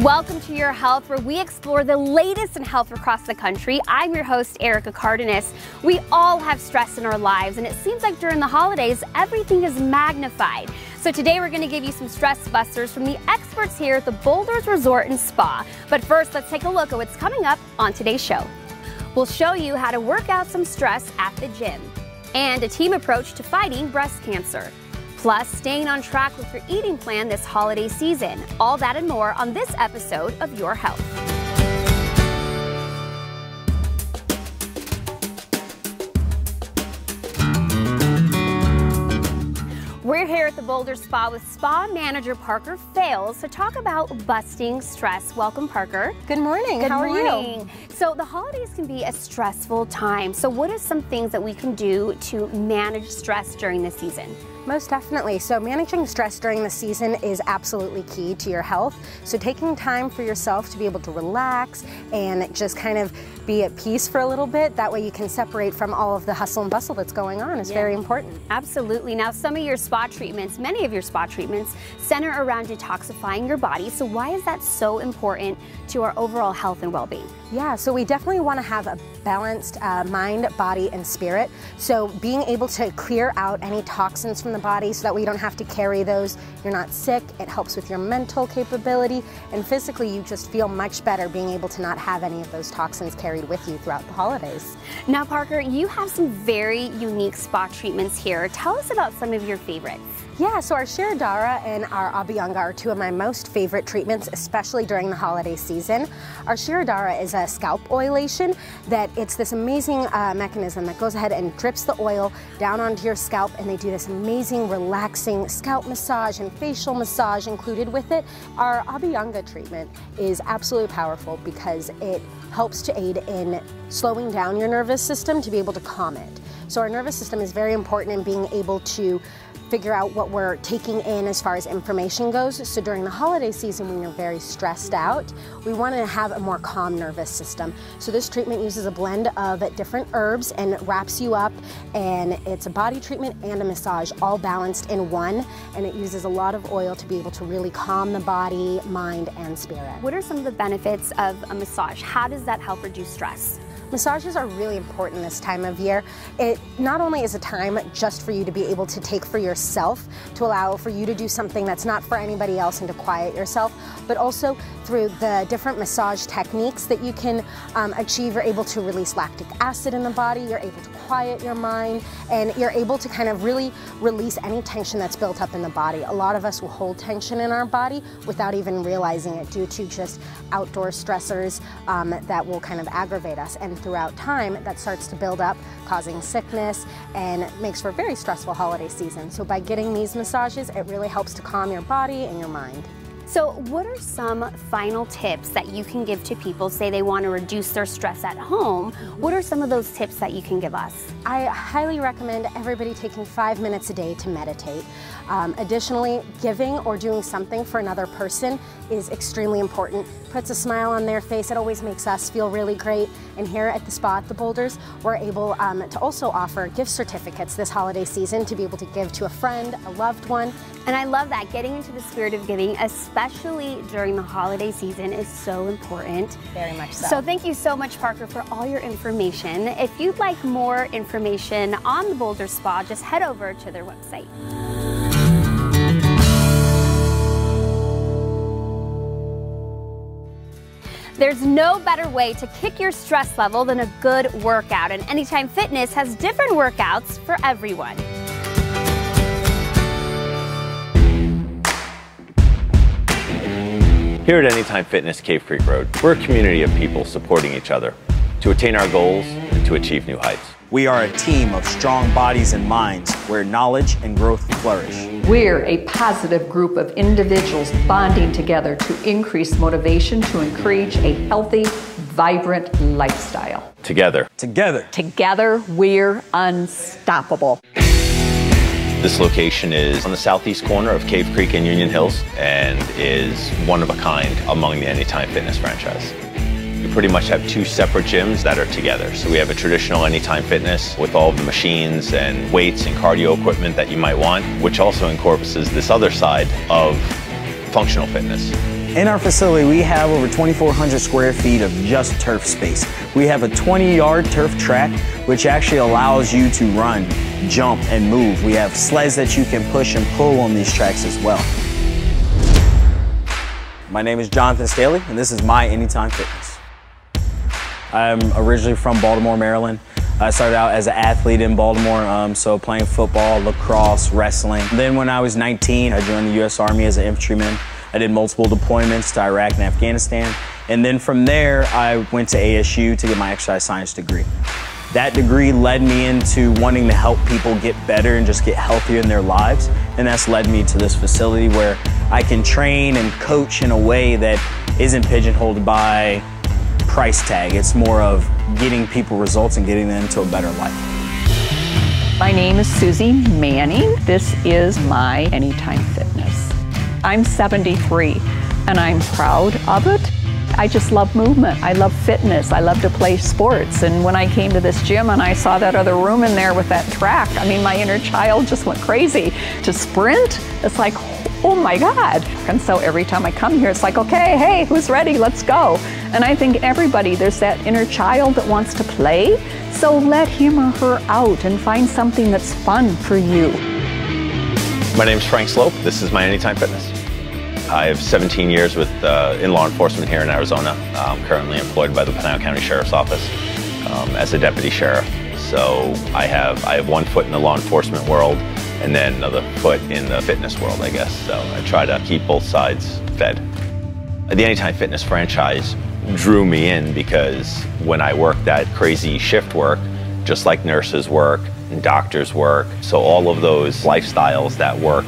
Welcome to Your Health, where we explore the latest in health across the country. I'm your host, Erica Cardenas. We all have stress in our lives, and it seems like during the holidays, everything is magnified. So today we're going to give you some stress busters from the experts here at the Boulders Resort and Spa. But first, let's take a look at what's coming up on today's show. We'll show you how to work out some stress at the gym and a team approach to fighting breast cancer. Plus, staying on track with your eating plan this holiday season. All that and more on this episode of Your Health. We're here at the Boulder Spa with spa manager Parker Fales to talk about busting stress. Welcome, Parker. Good morning. How are you? So the holidays can be a stressful time. So what are some things that we can do to manage stress during the season? Most definitely. So managing stress during the season is absolutely key to your health. So taking time for yourself to be able to relax and just kind of be at peace for a little bit, that way you can separate from all of the hustle and bustle that's going on is very important. Absolutely. Now, some of your spa treatments, many of your spa treatments, center around detoxifying your body. So why is that so important to our overall health and well-being? Yeah, so we definitely want to have a balanced mind, body, and spirit. So being able to clear out any toxins from the body so that we don't have to carry those. You're not sick. It helps with your mental capability, and physically you just feel much better being able to not have any of those toxins carried with you throughout the holidays. Now, Parker, you have some very unique spa treatments here. Tell us about some of your favorites. Yeah, so our Shirodara and our Abhyanga are two of my most favorite treatments, especially during the holiday season. Our Shirodara is a scalp oilation that it's this amazing mechanism that goes ahead and drips the oil down onto your scalp, and they do this amazing relaxing scalp massage and facial massage included with it. Our Abhyanga treatment is absolutely powerful because it helps to aid in slowing down your nervous system to be able to calm it. So our nervous system is very important in being able to figure out what we're taking in as far as information goes. So during the holiday season, when you're very stressed out, we want to have a more calm nervous system. So this treatment uses a blend of different herbs and wraps you up, and it's a body treatment and a massage all balanced in one, and it uses a lot of oil to be able to really calm the body, mind, and spirit. What are some of the benefits of a massage? How does that help reduce stress? Massages are really important this time of year. It not only is a time just for you to be able to take for yourself, to allow for you to do something that's not for anybody else and to quiet yourself, but also through the different massage techniques that you can achieve. You're able to release lactic acid in the body, you're able to quiet your mind, and you're able to kind of really release any tension that's built up in the body. A lot of us will hold tension in our body without even realizing it due to just outdoor stressors that will kind of aggravate us. And throughout time, that starts to build up, causing sickness, and makes for a very stressful holiday season. So by getting these massages, it really helps to calm your body and your mind. So what are some final tips that you can give to people, say they want to reduce their stress at home? What are some of those tips that you can give us? I highly recommend everybody taking 5 minutes a day to meditate. Additionally, giving or doing something for another person is extremely important. Puts a smile on their face. It always makes us feel really great. And here at the spa at the Boulders, we're able to also offer gift certificates this holiday season to be able to give to a friend, a loved one. And I love that, getting into the spirit of giving, especially during the holiday season, is so important. Very much so. So thank you so much, Parker, for all your information. If you'd like more information on the Boulder Spa, just head over to their website. There's no better way to kick your stress level than a good workout, and Anytime Fitness has different workouts for everyone. Here at Anytime Fitness Cave Creek Road, we're a community of people supporting each other to attain our goals and to achieve new heights. We are a team of strong bodies and minds where knowledge and growth flourish. We're a positive group of individuals bonding together to increase motivation to encourage a healthy, vibrant lifestyle. Together. Together, we're unstoppable. This location is on the southeast corner of Cave Creek and Union Hills and is one of a kind among the Anytime Fitness franchise. We pretty much have two separate gyms that are together. So we have a traditional Anytime Fitness with all of the machines and weights and cardio equipment that you might want, which also encompasses this other side of functional fitness. In our facility, we have over 2,400 square feet of just turf space. We have a 20-yard turf track, which actually allows you to run, jump, and move. We have sleds that you can push and pull on these tracks as well. My name is Jonathan Staley, and this is My Anytime Fitness. I'm originally from Baltimore, Maryland. I started out as an athlete in Baltimore, so playing football, lacrosse, wrestling. Then when I was 19, I joined the U.S. Army as an infantryman. I did multiple deployments to Iraq and Afghanistan. And then from there, I went to ASU to get my exercise science degree. That degree led me into wanting to help people get better and just get healthier in their lives. And that's led me to this facility where I can train and coach in a way that isn't pigeonholed by price tag. It's more of getting people results and getting them into a better life. My name is Susie Manning. This is My Anytime Fitness. I'm 73 and I'm proud of it. I just love movement. I love fitness. I love to play sports. And when I came to this gym and I saw that other room in there with that track, I mean, my inner child just went crazy. To sprint, it's like, oh my God. And so every time I come here, it's like, okay, hey, who's ready? Let's go. And I think everybody, there's that inner child that wants to play. So let him or her out and find something that's fun for you. My name is Frank Slope. This is My Anytime Fitness. I have 17 years in law enforcement here in Arizona. I'm currently employed by the Pinal County Sheriff's Office as a deputy sheriff. So I have one foot in the law enforcement world and then another foot in the fitness world, I guess. So I try to keep both sides fed. The Anytime Fitness franchise drew me in because when I worked that crazy shift work, just like nurses work and doctors work, so all of those lifestyles that work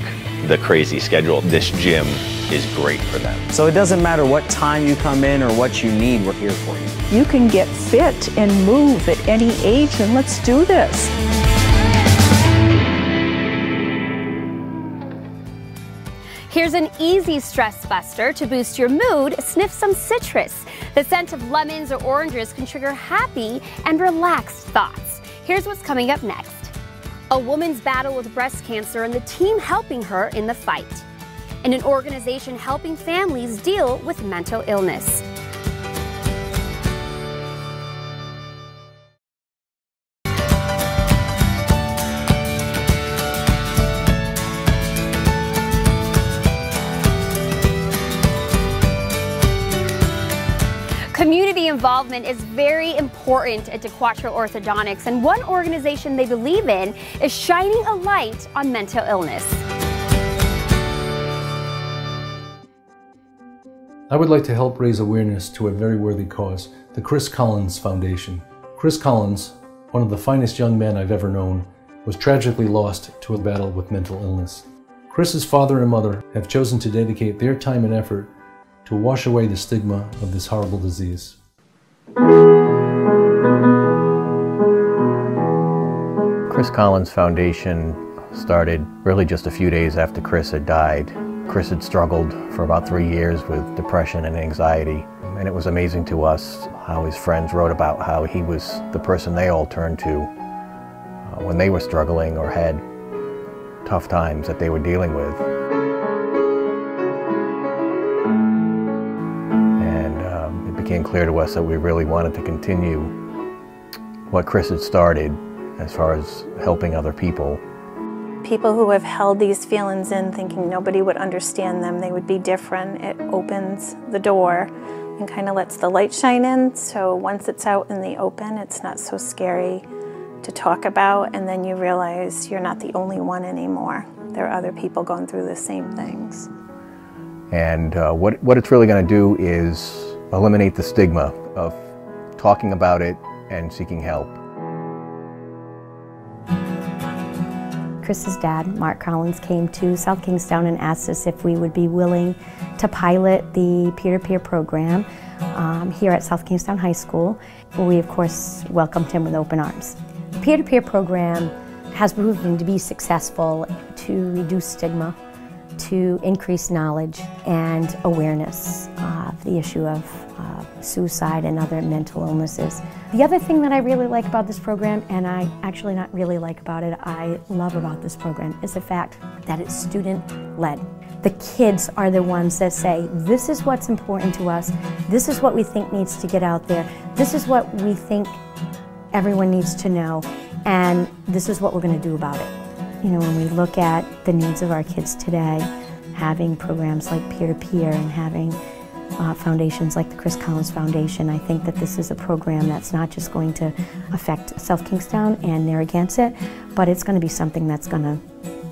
the crazy schedule, this gym is great for them. So it doesn't matter what time you come in or what you need, we're here for you. You can get fit and move at any age, and let's do this. Here's an easy stress buster to boost your mood. Sniff some citrus. The scent of lemons or oranges can trigger happy and relaxed thoughts. Here's what's coming up next. A woman's battle with breast cancer and the team helping her in the fight. And an organization helping families deal with mental illness. Community involvement is very important at DeQuattro Orthodontics, and one organization they believe in is shining a light on mental illness. I would like to help raise awareness to a very worthy cause, the Chris Collins Foundation. Chris Collins, one of the finest young men I've ever known, was tragically lost to a battle with mental illness. Chris's father and mother have chosen to dedicate their time and effort to wash away the stigma of this horrible disease. Chris Collins Foundation started really just a few days after Chris had died. Chris had struggled for about 3 years with depression and anxiety, and it was amazing to us how his friends wrote about how he was the person they all turned to when they were struggling or had tough times that they were dealing with. And it became clear to us that we really wanted to continue what Chris had started as far as helping other people. People who have held these feelings in thinking nobody would understand them, they would be different, it opens the door and kind of lets the light shine in. So once it's out in the open, it's not so scary to talk about, and then you realize you're not the only one anymore. There are other people going through the same things. And what it's really going to do is eliminate the stigma of talking about it and seeking help. Chris's dad, Mark Collins, came to South Kingstown and asked us if we would be willing to pilot the peer-to-peer program here at South Kingstown High School. We, of course, welcomed him with open arms. The peer-to-peer program has proven to be successful to reduce stigma, to increase knowledge and awareness of the issue of suicide and other mental illnesses. The other thing that I really like about this program, and I actually not really like about it, I love about this program, is the fact that it's student-led. the kids are the ones that say, this is what's important to us, this is what we think needs to get out there, this is what we think everyone needs to know, and this is what we're going to do about it. You know, when we look at the needs of our kids today, having programs like peer-to-peer and having foundations like the Chris Collins Foundation, I think that this is a program that's not just going to affect South Kingstown and Narragansett, but it's going to be something that's going to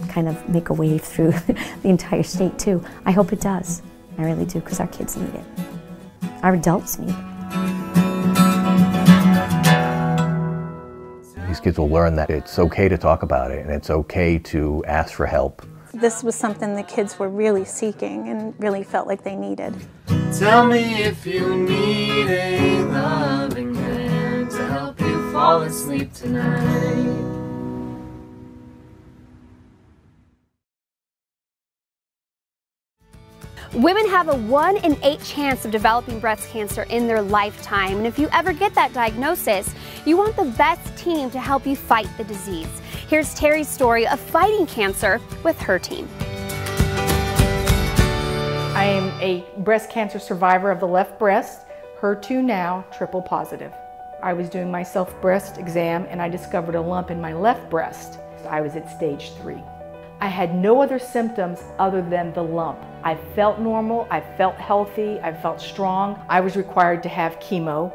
kind of make a wave through the entire state too. I hope it does. I really do, because our kids need it. Our adults need it. These kids will learn that it's okay to talk about it and it's okay to ask for help. This was something the kids were really seeking and really felt like they needed. Tell me if you need a loving hand to help you fall asleep tonight. Women have a 1 in 8 chance of developing breast cancer in their lifetime, and if you ever get that diagnosis, you want the best team to help you fight the disease. Here's Terry's story of fighting cancer with her team. I am a breast cancer survivor of the left breast, HER2 now, triple positive. I was doing my self-breast exam and I discovered a lump in my left breast. I was at stage 3. I had no other symptoms other than the lump. I felt normal, I felt healthy, I felt strong. I was required to have chemo,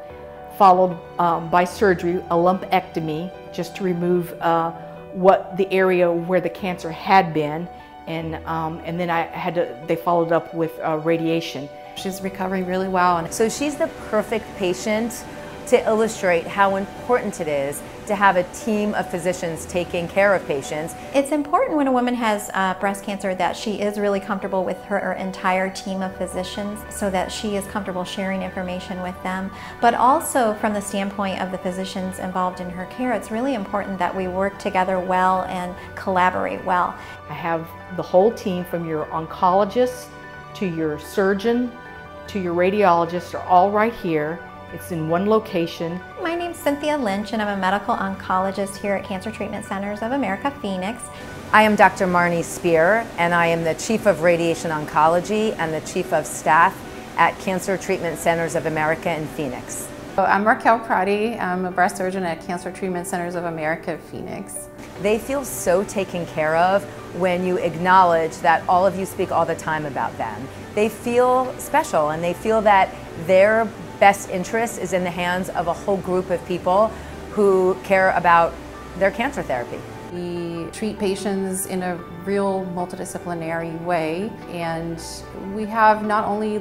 followed by surgery, a lumpectomy, just to remove the area where the cancer had been, and then they followed up with radiation. She's recovering really well. And so she's the perfect patient to illustrate how important it is to have a team of physicians taking care of patients. It's important when a woman has breast cancer that she is really comfortable with her entire team of physicians, so that she is comfortable sharing information with them. But also from the standpoint of the physicians involved in her care, it's really important that we work together well and collaborate well. I have the whole team, from your oncologist to your surgeon to your radiologist, are all right here. It's in one location. My name's Cynthia Lynch, and I'm a medical oncologist here at Cancer Treatment Centers of America, Phoenix. I am Dr. Marnie Spear, and I am the Chief of Radiation Oncology and the Chief of Staff at Cancer Treatment Centers of America in Phoenix. I'm Raquel Crotty. I'm a breast surgeon at Cancer Treatment Centers of America, Phoenix. They feel so taken care of when you acknowledge that all of you speak all the time about them. They feel special, and they feel that their best interest is in the hands of a whole group of people who care about their cancer therapy. We treat patients in a real multidisciplinary way, and we have not only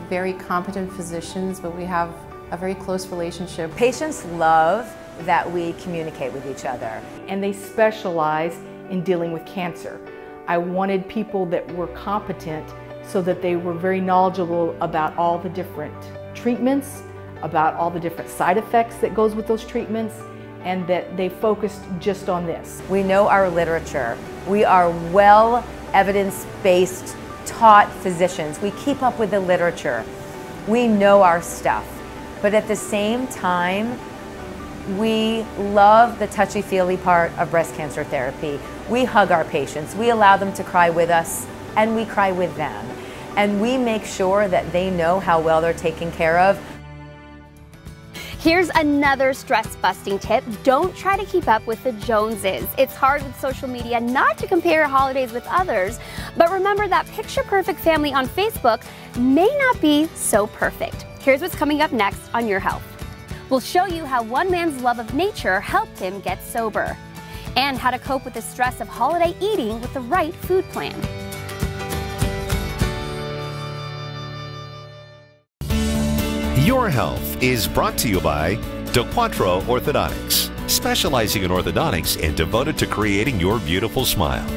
very competent physicians, but we have a very close relationship. Patients love that we communicate with each other. And they specialize in dealing with cancer. I wanted people that were competent so that they were very knowledgeable about all the different treatments, about all the different side effects that goes with those treatments, and that they focused just on this. We know our literature. We are well evidence-based, taught physicians. We keep up with the literature. We know our stuff. But at the same time, we love the touchy-feely part of breast cancer therapy. We hug our patients. We allow them to cry with us, and we cry with them. And we make sure that they know how well they're taken care of. Here's another stress-busting tip. Don't try to keep up with the Joneses. It's hard with social media not to compare holidays with others, but remember that picture-perfect family on Facebook may not be so perfect. Here's what's coming up next on Your Health. We'll show you how one man's love of nature helped him get sober, and how to cope with the stress of holiday eating with the right food plan. Your Health is brought to you by DeQuattro Orthodontics, specializing in orthodontics and devoted to creating your beautiful smile.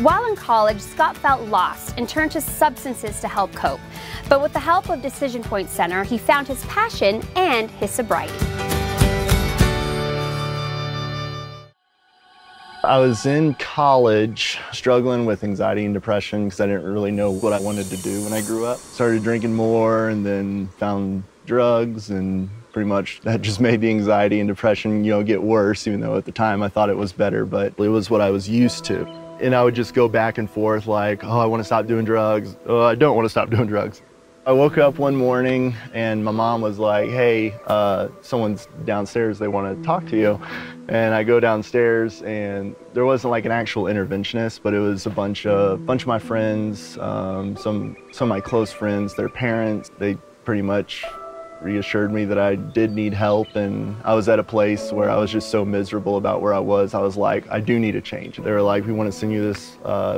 While in college, Scott felt lost and turned to substances to help cope. But with the help of Decision Point Center, he found his passion and his sobriety. I was in college struggling with anxiety and depression because I didn't really know what I wanted to do when I grew up. Started drinking more and then found drugs, and pretty much that just made the anxiety and depression, get worse, even though at the time I thought it was better, but it was what I was used to. And I would just go back and forth like, oh, I want to stop doing drugs. Oh, I don't want to stop doing drugs. I woke up one morning and my mom was like, hey, someone's downstairs, they want to talk to you. And I go downstairs and there wasn't like an actual interventionist, but it was a bunch of my friends, some of my close friends, their parents. They pretty much reassured me that I did need help, and I was at a place where I was just so miserable about where I was. I was like, I do need a change. They were like, we want to send you this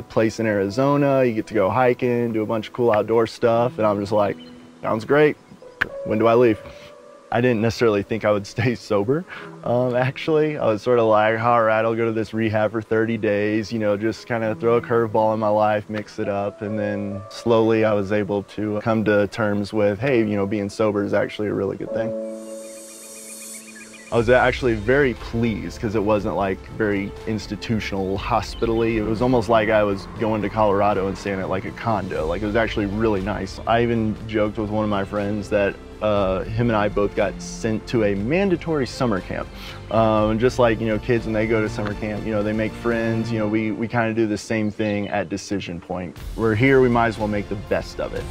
place in Arizona. You get to go hiking, do a bunch of cool outdoor stuff. And I'm just like, sounds great. When do I leave? I didn't necessarily think I would stay sober, actually. I was sort of like, all right, I'll go to this rehab for 30 days, just kind of throw a curveball in my life, mix it up. And then slowly I was able to come to terms with, hey, being sober is actually a really good thing. I was actually very pleased because it wasn't like very institutional, hospital-y. It was almost like I was going to Colorado and staying at like a condo. Like, it was actually really nice. I even joked with one of my friends that him and I both got sent to a mandatory summer camp. Just like, kids when they go to summer camp, they make friends. We kind of do the same thing at Decision Point. We're here, we might as well make the best of it.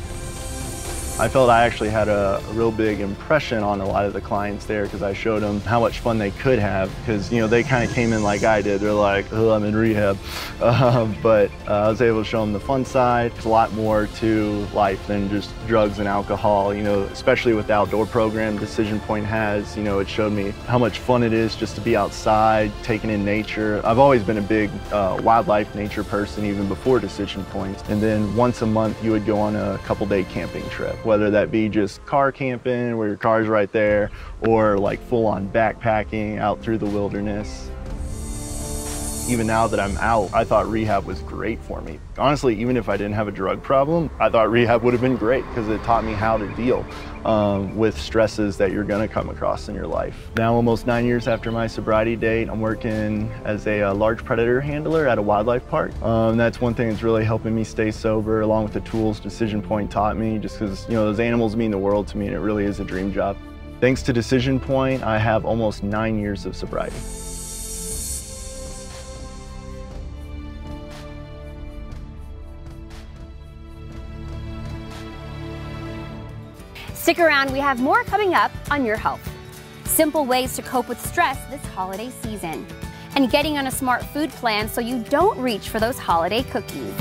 I felt I actually had a real big impression on a lot of the clients there because I showed them how much fun they could have, because they kind of came in like I did. They're like, oh, I'm in rehab. But I was able to show them the fun side. There's a lot more to life than just drugs and alcohol, especially with the outdoor program Decision Point has. It showed me how much fun it is just to be outside, taking in nature. I've always been a big wildlife nature person even before Decision Point. And then once a month you would go on a couple-day camping trip, whether that be just car camping where your car's right there, or like full-on backpacking out through the wilderness. Even now that I'm out, I thought rehab was great for me. Honestly, even if I didn't have a drug problem, I thought rehab would have been great because it taught me how to deal with stresses that you're gonna come across in your life. Now, almost 9 years after my sobriety date, I'm working as a large predator handler at a wildlife park. That's one thing that's really helping me stay sober, along with the tools Decision Point taught me, just because those animals mean the world to me, and it really is a dream job. Thanks to Decision Point, I have almost 9 years of sobriety. Stick around, we have more coming up on Your Health. Simple ways to cope with stress this holiday season. And getting on a smart food plan so you don't reach for those holiday cookies.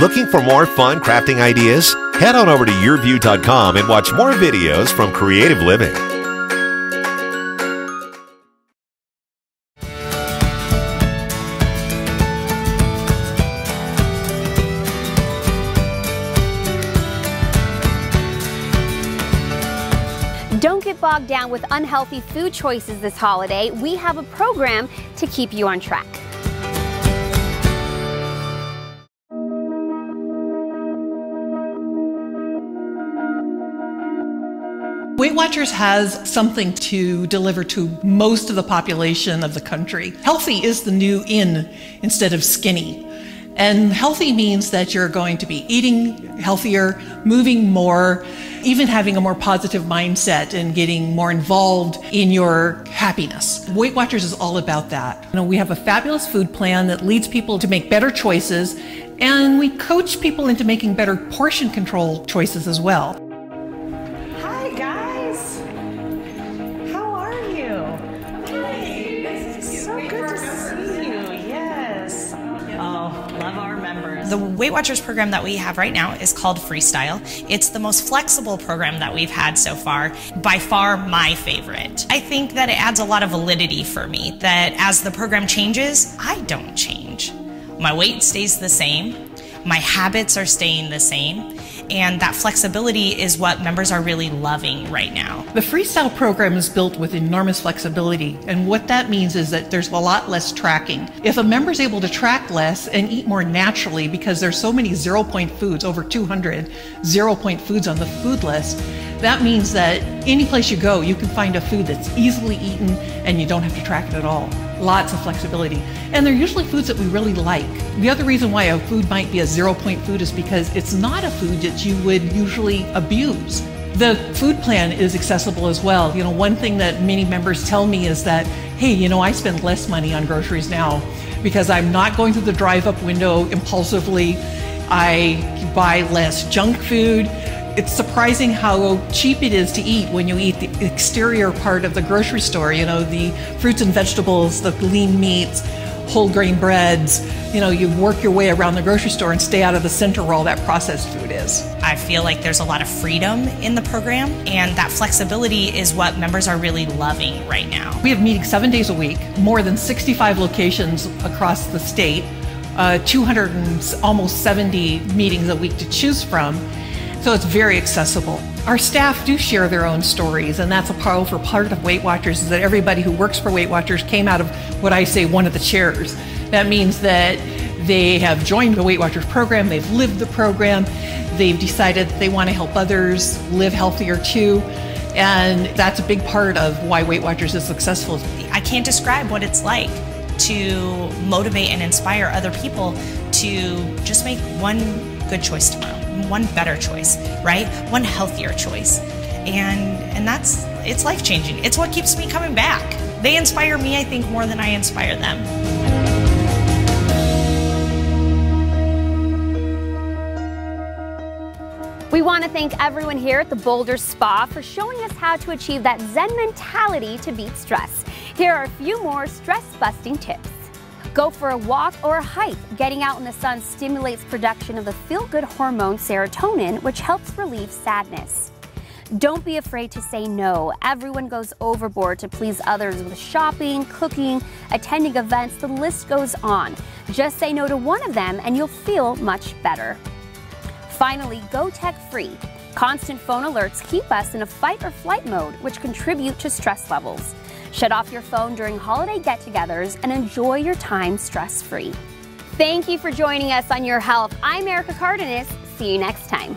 Looking for more fun crafting ideas? Head on over to Yurview.com and watch more videos from Creative Living. Don't get bogged down with unhealthy food choices this holiday. We have a program to keep you on track. Weight Watchers has something to deliver to most of the population of the country. Healthy is the new in instead of skinny. And healthy means that you're going to be eating healthier, moving more, even having a more positive mindset and getting more involved in your happiness. Weight Watchers is all about that. We have a fabulous food plan that leads people to make better choices, and we coach people into making better portion control choices as well. Hi guys, how are you? Hi, so good to see you, yes. Oh, love our members. The Weight Watchers program that we have right now is called Freestyle. It's the most flexible program that we've had so far, by far my favorite. I think that it adds a lot of validity for me, that as the program changes, I don't change. My weight stays the same, my habits are staying the same, and that flexibility is what members are really loving right now. The Freestyle program is built with enormous flexibility, and what that means is that there's a lot less tracking. If a member is able to track less and eat more naturally, because there's so many 0-point foods, over 200 0-point foods on the food list, That means that any place you go, you can find a food that's easily eaten and you don't have to track it at all. Lots of flexibility. And they're usually foods that we really like. The other reason why a food might be a 0-point food is because it's not a food that you would usually abuse. The food plan is accessible as well. You know, one thing that many members tell me is that, hey, you know, I spend less money on groceries now because I'm not going through the drive-up window impulsively. I buy less junk food. It's surprising how cheap it is to eat when you eat the exterior part of the grocery store, you know, the fruits and vegetables, the lean meats, whole grain breads. You know, you work your way around the grocery store and stay out of the center where all that processed food is. I feel like there's a lot of freedom in the program, and that flexibility is what members are really loving right now. We have meetings 7 days a week, more than 65 locations across the state, 200 and almost 70 meetings a week to choose from. So it's very accessible. Our staff do share their own stories, and that's a powerful part of Weight Watchers, is that everybody who works for Weight Watchers came out of what I say one of the chairs. That means that they have joined the Weight Watchers program, they've lived the program, they've decided that they want to help others live healthier too, and that's a big part of why Weight Watchers is successful. I can't describe what it's like to motivate and inspire other people to just make one good choice tomorrow, one better choice, right? One healthier choice. And it's life-changing. It's what keeps me coming back. They inspire me, I think, more than I inspire them. We want to thank everyone here at the Boulder Spa for showing us how to achieve that Zen mentality to beat stress. Here are a few more stress-busting tips. Go for a walk or a hike. Getting out in the sun stimulates production of the feel-good hormone serotonin, which helps relieve sadness. Don't be afraid to say no. Everyone goes overboard to please others with shopping, cooking, attending events, the list goes on. Just say no to one of them and you'll feel much better. Finally, go tech-free. Constant phone alerts keep us in a fight or flight mode, which contribute to stress levels. Shut off your phone during holiday get-togethers and enjoy your time stress-free. Thank you for joining us on Your Health. I'm Erica Cardenas. See you next time.